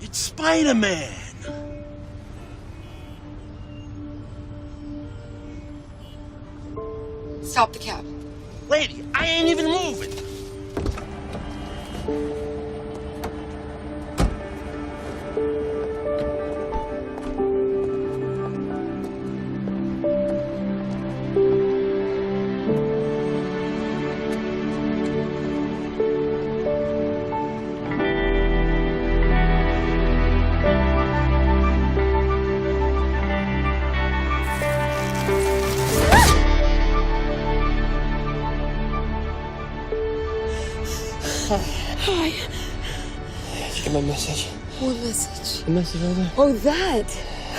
It's Spider-Man. Stop the cab. Lady, I ain't even moving. Hi. Did you get my message? What message? The message right there. Oh, that.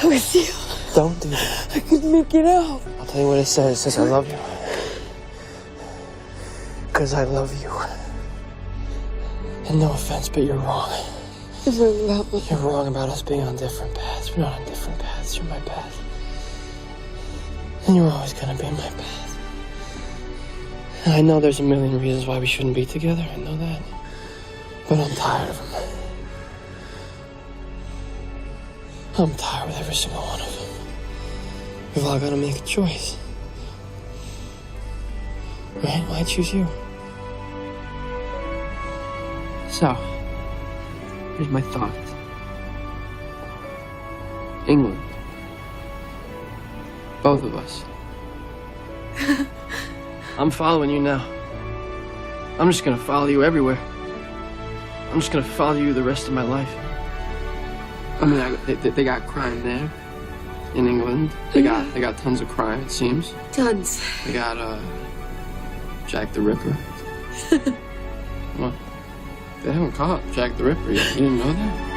It was you. Don't do that. I couldn't make it out. I'll tell you what it says. It says I love you. Because I love you. And no offense, but you're wrong. You're wrong about us being on different paths. We're not on different paths. You're my path. And you're always gonna be my path. And I know there's a million reasons why we shouldn't be together. I know that. But I'm tired of them. I'm tired with every single one of them. We've all got to make a choice. Right? Why choose you? So, here's my thoughts. England. Both of us. I'm following you now. I'm just gonna follow you everywhere. I'm just gonna follow you the rest of my life. I mean, they got crime there in England. They got tons of crime, it seems. Tons. They got Jack the Ripper. What? They haven't caught Jack the Ripper yet. You didn't know that?